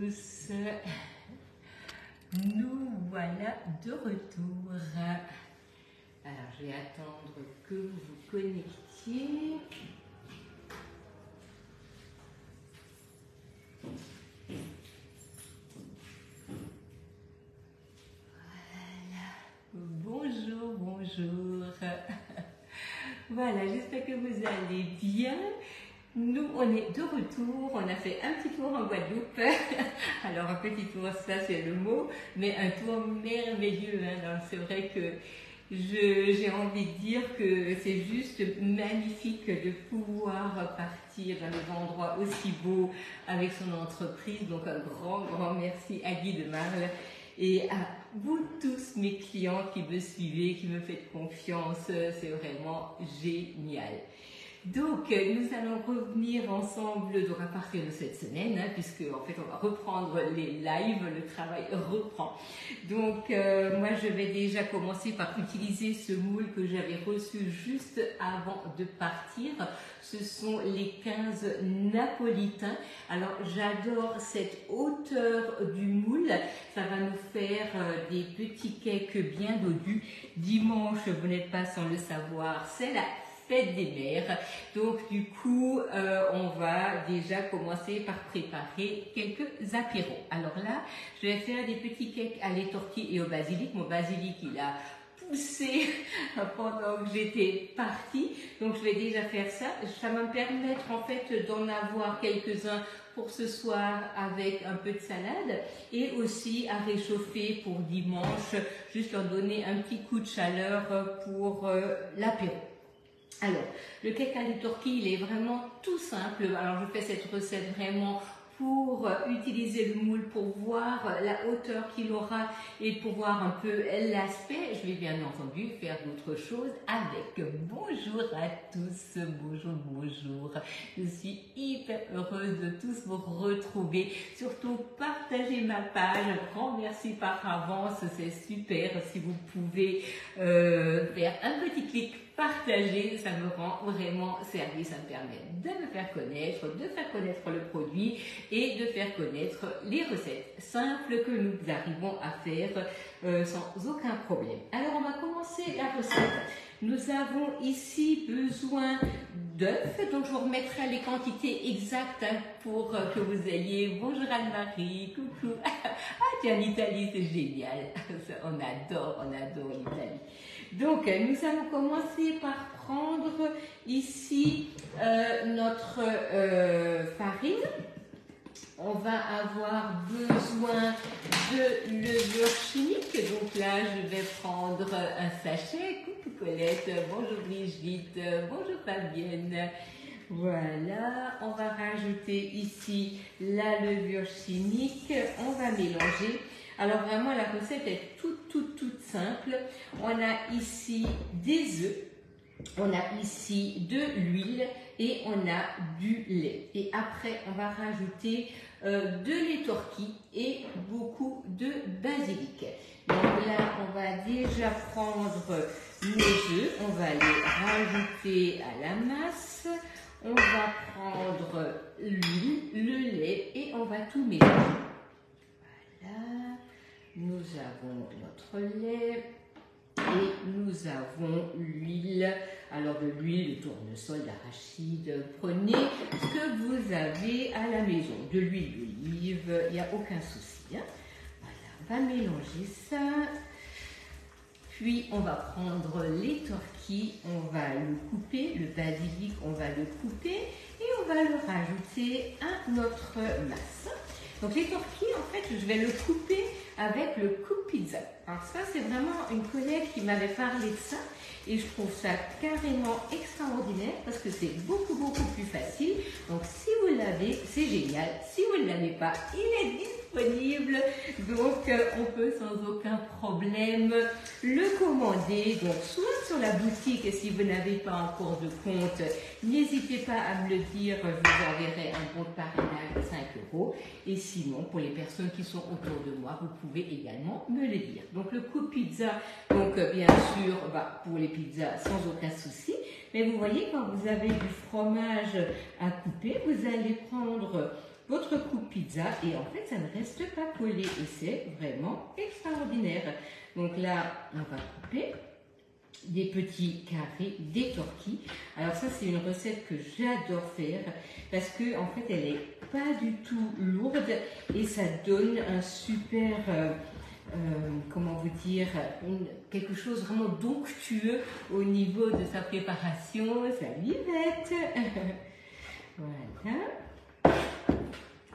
tous, nous voilà de retour. Alors je vais attendre que vous vous connectiez. Voilà, bonjour, bonjour. Voilà, j'espère que vous allez bien. Nous, on est de retour, on a fait un petit tour en Guadeloupe. Alors, un petit tour, ça c'est le mot, mais un tour merveilleux. Hein. C'est vrai que j'ai envie de dire que c'est juste magnifique de pouvoir partir dans des endroits aussi beaux avec son entreprise. Donc, un grand merci à Guy de Marle et à vous tous mes clients qui me suivez, qui me faites confiance. C'est vraiment génial. Donc, nous allons revenir ensemble donc à partir de cette semaine, hein, puisque en fait on va reprendre les lives, le travail reprend. Donc, moi je vais déjà commencer par utiliser ce moule que j'avais reçu juste avant de partir. Ce sont les 15 napolitains. Alors, j'adore cette hauteur du moule. Ça va nous faire des petits cakes bien dodus. Dimanche, vous n'êtes pas sans le savoir, c'est la fête des mères. Donc du coup, on va déjà commencer par préparer quelques apéros. Alors là, je vais faire des petits cakes à lait tortille et au basilic. Mon basilic, il a poussé pendant que j'étais partie. Donc je vais déjà faire ça. Ça va me permettre en fait d'en avoir quelques-uns pour ce soir avec un peu de salade et aussi à réchauffer pour dimanche, juste leur donner un petit coup de chaleur pour l'apéro. Alors, le cake à lait tortille, il est vraiment tout simple. Alors, je fais cette recette vraiment pour utiliser le moule, pour voir la hauteur qu'il aura et pour voir un peu l'aspect. Je vais bien entendu faire d'autres choses avec. Bonjour à tous, bonjour. Je suis hyper heureuse de tous vous retrouver. Surtout, partagez ma page. Un grand merci par avance, c'est super. Si vous pouvez faire un petit clic, partager, ça me rend vraiment service, ça me permet de me faire connaître le produit et de faire connaître les recettes simples que nous arrivons à faire sans aucun problème. Alors on va commencer la recette. Nous avons ici besoin d'œufs, donc je vous remettrai les quantités exactes pour que vous ayez. Bonjour Anne-Marie, coucou. Ah tiens, l'Italie c'est génial, on adore l'Italie. Donc, nous allons commencer par prendre ici notre farine. On va avoir besoin de levure chimique. Donc là, je vais prendre un sachet. Coucou Colette, bonjour Brigitte, bonjour Fabienne. Voilà, on va rajouter ici la levure chimique. On va mélanger. Alors vraiment, la recette est toute simple. On a ici des œufs, on a ici de l'huile et on a du lait. Et après, on va rajouter de lait tortille et beaucoup de basilic. Donc là, on va déjà prendre nos œufs, on va les rajouter à la masse. On va prendre l'huile, le lait et on va tout mélanger. Voilà. Nous avons notre lait et nous avons l'huile. Alors de l'huile, de tournesol, d'arachide, prenez ce que vous avez à la maison. De l'huile d'olive, il n'y a aucun souci. Hein. Voilà, on va mélanger ça. Puis on va prendre les tortilles, on va le couper, le basilic, on va le couper et on va le rajouter à notre masse. Donc les tortilles, en fait, je vais le couper avec le coupe pizza. Alors ça, c'est vraiment une collègue qui m'avait parlé de ça et je trouve ça carrément extraordinaire parce que c'est beaucoup plus facile. Donc si vous l'avez, c'est génial. Si vous ne l'avez pas, il est disponible. Donc on peut sans aucun problème le commander. Donc soit sur la boutique et si vous n'avez pas encore de compte, n'hésitez pas à me le dire. Je vous enverrai un bon de parrainage de 5 €. Et sinon, pour les personnes qui sont autour de moi, vous pouvez également me le dire. Donc le coupe pizza, donc bien sûr, pour les pizzas sans aucun souci. Mais vous voyez, quand vous avez du fromage à couper, vous allez prendre votre coupe pizza et en fait, ça ne reste pas collé et c'est vraiment extraordinaire. Donc là, on va couper des petits carrés, des tortilles. Alors ça, c'est une recette que j'adore faire parce que en fait, elle est pas du tout lourde et ça donne un super, comment vous dire, quelque chose vraiment d'onctueux au niveau de sa préparation. Salut Yvette. Voilà.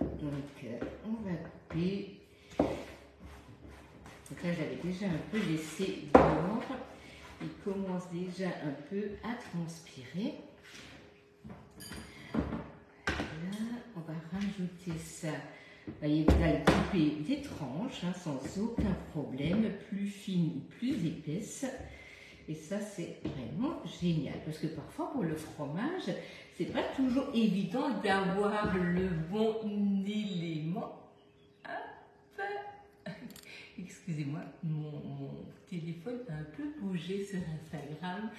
Donc, on va couper. Donc là, j'avais déjà un peu laissé dehors. Il commence déjà un peu à transpirer. Là, on va rajouter ça. Vous voyez, vous allez couper des tranches hein, sans aucun problème, plus fines ou plus épaisses. Et ça, c'est vraiment génial. Parce que parfois, pour le fromage, c'est pas toujours évident d'avoir le bon élément. Excusez-moi, mon téléphone a un peu bougé sur Instagram.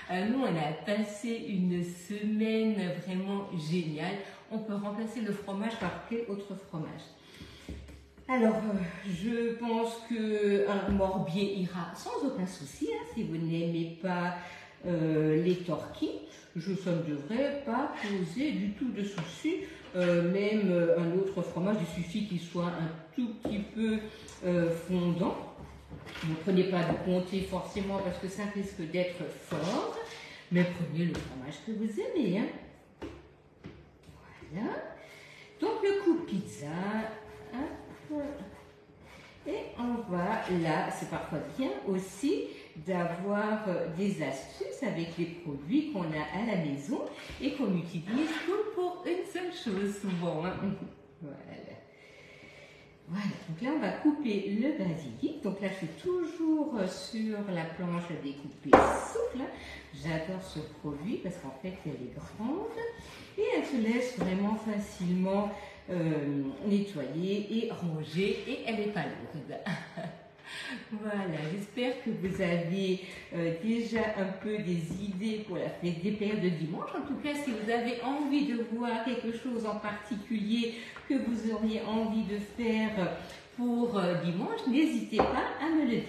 Nous, on a passé une semaine vraiment géniale. On peut remplacer le fromage par quel autre fromage? Alors, je pense qu'un morbier ira sans aucun souci. Hein, si vous n'aimez pas les tortilles, ça ne devrait pas poser du tout de souci. Même un autre fromage, il suffit qu'il soit un tout petit peu fondant. Ne prenez pas de comté forcément parce que ça risque d'être fort, mais prenez le fromage que vous aimez. Hein. Voilà. Donc le coupe pizza. Hop. Et on va là, c'est parfois bien aussi d'avoir des astuces avec les produits qu'on a à la maison et qu'on utilise pour une seule chose souvent. Hein. Voilà. Voilà, donc là on va couper le basilic. Donc là je suis toujours sur la planche à découper souple. J'adore ce produit parce qu'en fait elle est grande et elle se laisse vraiment facilement nettoyer et ranger et elle n'est pas lourde. Voilà, j'espère que vous avez déjà un peu des idées pour la fête des pères de dimanche. En tout cas, si vous avez envie de voir quelque chose en particulier que vous auriez envie de faire pour dimanche, n'hésitez pas à me le dire.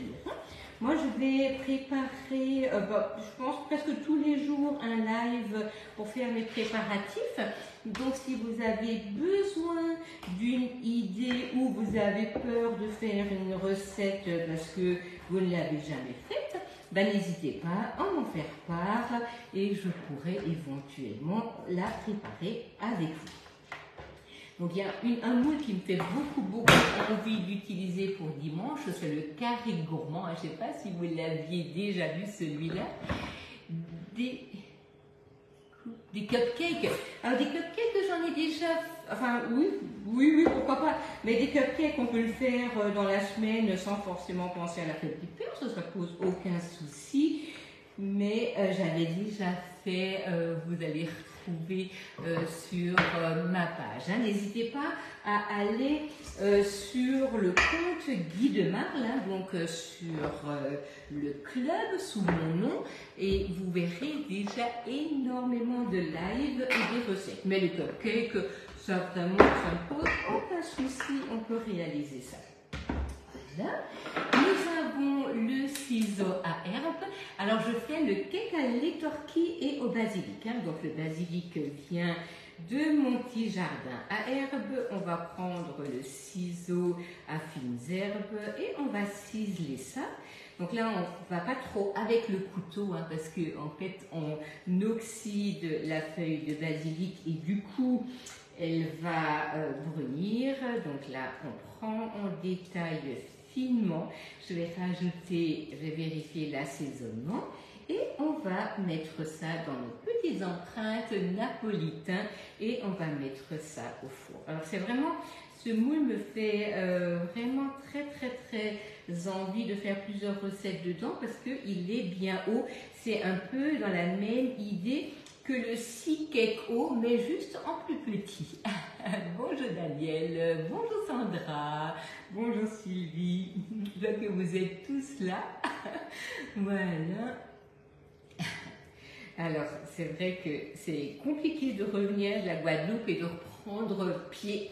Moi, je vais préparer, je pense presque tous les jours, un live pour faire mes préparatifs. Donc, si vous avez besoin d'une idée ou vous avez peur de faire une recette parce que vous ne l'avez jamais faite, ben, n'hésitez pas à m'en faire part et je pourrai éventuellement la préparer avec vous. Donc il y a un moule qui me fait beaucoup envie d'utiliser pour dimanche, c'est le carré gourmand. Je ne sais pas si vous l'aviez déjà vu celui-là. Des cupcakes. Alors des cupcakes, j'en ai déjà, enfin oui, pourquoi pas. Mais des cupcakes, on peut le faire dans la semaine sans forcément penser à la fête des pères, ça ne pose aucun souci. Mais j'avais déjà fait, vous allez retrouver sur ma page. Hein. N'hésitez pas à aller sur le compte Guy de Marle, hein, donc sur le club sous mon nom, et vous verrez déjà énormément de lives et des recettes. Mais le cupcake, ça vraiment, ça ne pose aucun souci, on peut réaliser ça. Voilà. Nous avons le ciseau à herbe. Alors je fais le cake à l'étorquille et au basilic. Hein. Donc le basilic vient de mon petit jardin à herbe. On va prendre le ciseau à fines herbes et on va ciseler ça. Donc là, on ne va pas trop avec le couteau hein, parce que en fait, on oxyde la feuille de basilic et du coup, elle va brunir. Donc là, on prend, on détaille finement. Je vais vérifier l'assaisonnement et on va mettre ça dans nos petites empreintes napolitains et on va mettre ça au four. Alors c'est vraiment, ce moule me fait vraiment très envie de faire plusieurs recettes dedans parce qu'il est bien haut. C'est un peu dans la même idée que le Sea Cake haut, mais juste en plus petit. Bonjour Daniel, bonjour Sandra, bonjour Sylvie, je vois que vous êtes tous là. Voilà. Alors, c'est vrai que c'est compliqué de revenir de la Guadeloupe et de reprendre prendre pied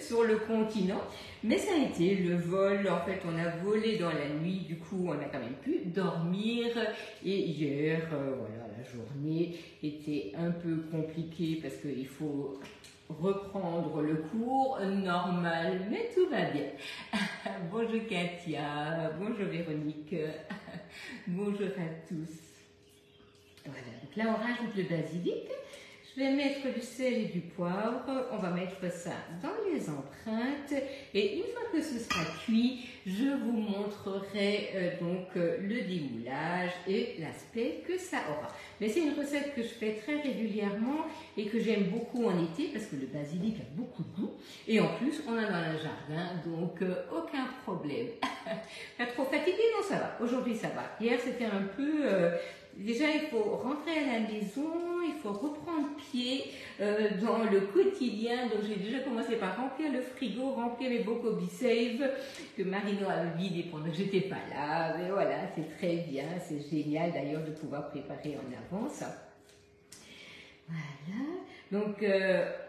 sur le continent. Mais ça a été le vol, en fait on a volé dans la nuit, du coup on a quand même pu dormir. Et hier, voilà, la journée était un peu compliquée parce qu'il faut reprendre le cours normal, mais tout va bien. Bonjour Katia, bonjour Véronique, bonjour à tous. Voilà, donc là on rajoute le basilic. Je vais mettre du sel et du poivre, on va mettre ça dans les empreintes et une fois que ce sera cuit, je vous montrerai donc le démoulage et l'aspect que ça aura. Mais c'est une recette que je fais très régulièrement et que j'aime beaucoup en été parce que le basilic a beaucoup de goût et en plus on a dans le jardin, donc aucun problème. Pas trop fatigué? Non, ça va. Aujourd'hui ça va. Hier c'était un peu... Déjà, il faut rentrer à la maison, il faut reprendre pied dans le quotidien. Donc, j'ai déjà commencé par remplir le frigo, remplir mes bocaux Be-Save que Marino a vidé pendant que j'étais pas là. Mais voilà, c'est très bien, c'est génial d'ailleurs de pouvoir préparer en avance. Voilà. Donc,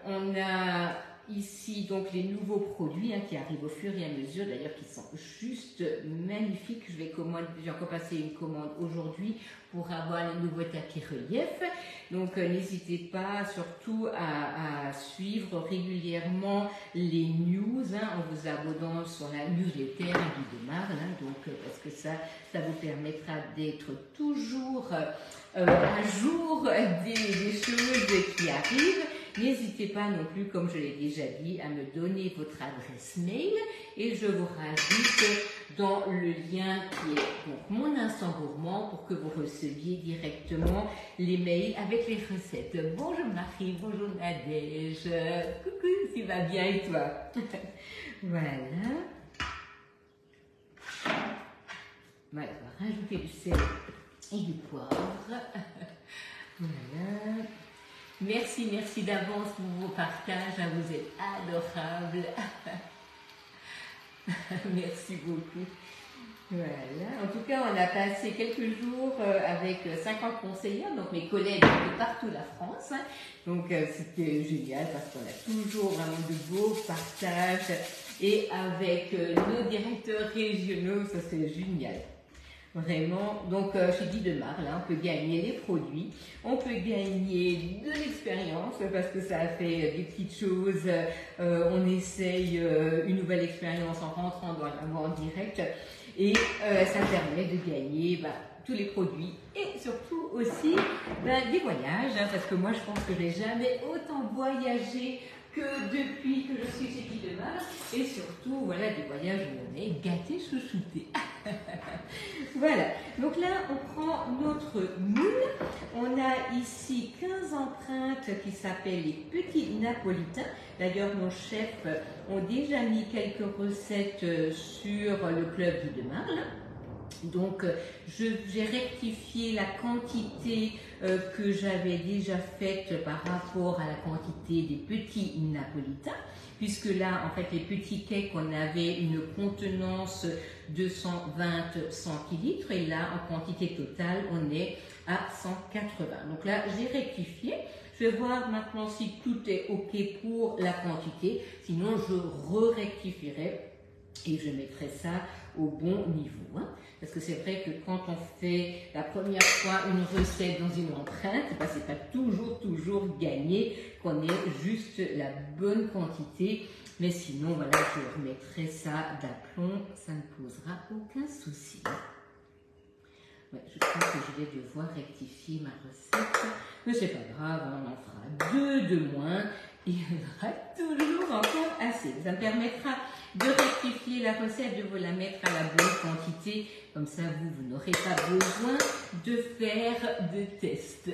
on a ici donc les nouveaux produits qui arrivent au fur et à mesure, d'ailleurs qui sont juste magnifiques. J'ai encore passé une commande aujourd'hui pour avoir les nouveaux tapis relief. Donc n'hésitez pas surtout à suivre régulièrement les news en vous abonnant sur la newsletter Guy de Marle, donc parce que ça vous permettra d'être toujours à jour des choses qui arrivent. N'hésitez pas non plus, comme je l'ai déjà dit, à me donner votre adresse mail et je vous rajoute dans le lien qui est donc mon instant gourmand pour que vous receviez directement les mails avec les recettes. Bonjour Marie, bonjour Nadège, coucou, tu vas bien et toi? Voilà. Voilà, on va rajouter du sel et du poivre. Voilà. Merci, merci d'avance pour vos partages, vous êtes adorables. Merci beaucoup. Voilà, en tout cas, on a passé quelques jours avec 50 conseillers, donc mes collègues de partout la France. Donc c'était génial parce qu'on a toujours vraiment de beaux partages et avec nos directeurs régionaux, ça c'est génial. Vraiment, donc chez Guy de Marle, on peut gagner les produits, on peut gagner de l'expérience parce que ça a fait des petites choses, on essaye une nouvelle expérience en rentrant dans la vente directe et ça permet de gagner tous les produits et surtout aussi des voyages, parce que moi je pense que je n'ai jamais autant voyagé que depuis que je suis chez Guy de Marle et surtout voilà des voyages où on est gâté, chouchouté. Voilà, donc là on prend notre moule, on a ici 15 empreintes qui s'appellent les petits napolitains. D'ailleurs nos chefs ont déjà mis quelques recettes sur le club Guy de Marle. Donc j'ai rectifié la quantité que j'avais déjà faite par rapport à la quantité des petits napolitains, puisque là en fait les petits cakes on avait une contenance de 120 centilitres et là en quantité totale on est à 180. Donc là j'ai rectifié. Je vais voir maintenant si tout est ok pour la quantité, sinon je re-rectifierai et je mettrai ça au bon niveau. Parce que c'est vrai que quand on fait la première fois une recette dans une empreinte, c'est pas toujours gagné qu'on ait juste la bonne quantité. Mais sinon, voilà, je remettrai ça d'aplomb, ça ne posera aucun souci. Ouais, je pense que je vais devoir rectifier ma recette. Mais c'est pas grave, on en fera 2 de moins. Il y en aura toujours encore assez. Ça me permettra de rectifier la recette, de vous la mettre à la bonne quantité. Comme ça, vous n'aurez pas besoin de faire de tests.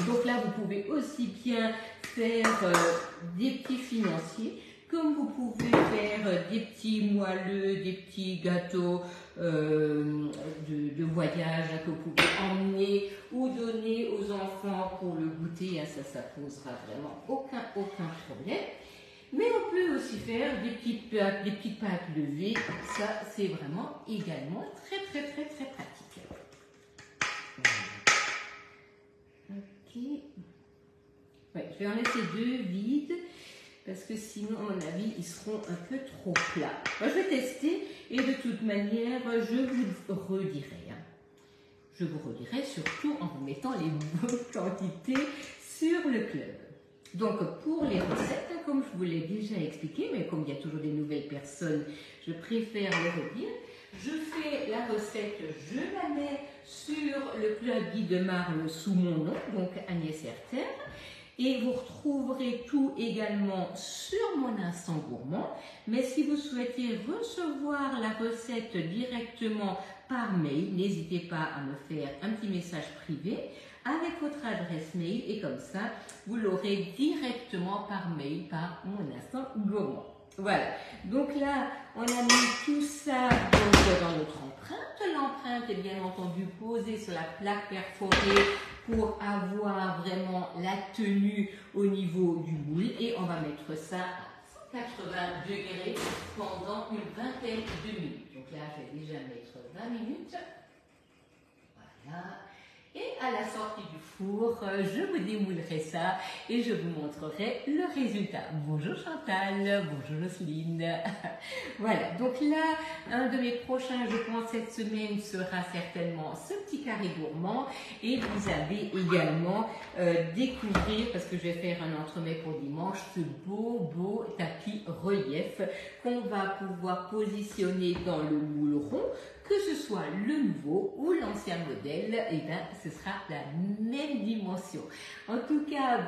Donc là, vous pouvez aussi bien faire des petits financiers, comme vous pouvez faire des petits moelleux, des petits gâteaux de voyage que vous pouvez emmener ou donner aux enfants pour le goûter. Ça posera vraiment aucun problème. Mais on peut aussi faire des petites pâtes levées. Ça, c'est vraiment également très pratique. Ok. Ouais, je vais en laisser 2 vides parce que sinon, à mon avis, ils seront un peu trop plats. Moi, je vais tester et de toute manière, je vous redirai. Je vous redirai surtout en vous mettant les bonnes quantités sur le club. Donc, pour les recettes, comme je vous l'ai déjà expliqué, mais comme il y a toujours des nouvelles personnes, je préfère le redire. Je fais la recette, je la mets sur le club Guy de Marle sous mon nom, donc Agnès Herter. Et vous retrouverez tout également sur mon Instant Gourmand. Mais si vous souhaitez recevoir la recette directement par mail, n'hésitez pas à me faire un petit message privé avec votre adresse mail et comme ça, vous l'aurez directement par mail par mon Instant Gourmand. Voilà, donc là, on a mis tout ça donc, dans notre empreinte. L'empreinte est bien entendu posée sur la plaque perforée pour avoir vraiment la tenue au niveau du moule. Et on va mettre ça à 180 degrés pendant une vingtaine de minutes. Donc là, je vais déjà mettre 20 minutes. Voilà. Et à la sortie du four, je vous démoulerai ça et je vous montrerai le résultat. Bonjour Chantal, bonjour Jocelyne. Voilà, donc là, un de mes prochains, je pense, cette semaine sera certainement ce petit carré gourmand. Et vous allez également découvrir, parce que je vais faire un entremets pour dimanche, ce beau tapis relief qu'on va pouvoir positionner dans le moule rond. Que ce soit le nouveau ou l'ancien modèle, et ben, ce sera la même dimension. En tout cas,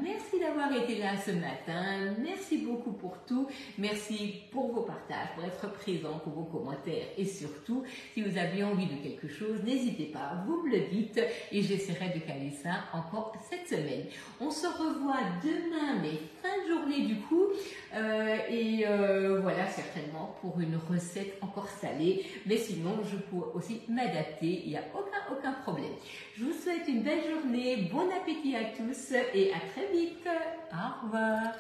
merci d'avoir été là ce matin. Merci beaucoup pour tout. Merci pour vos partages, pour être présent, pour vos commentaires. Et surtout, si vous avez envie de quelque chose, n'hésitez pas, vous me le dites et j'essaierai de caler ça encore cette semaine. On se revoit demain, mais fin de journée du coup. Voilà, certainement pour une recette encore salée. Mais sinon, je pourrais aussi m'adapter. Il n'y a aucun problème. Je vous souhaite une belle journée. Bon appétit à tous et à très vite. Au revoir.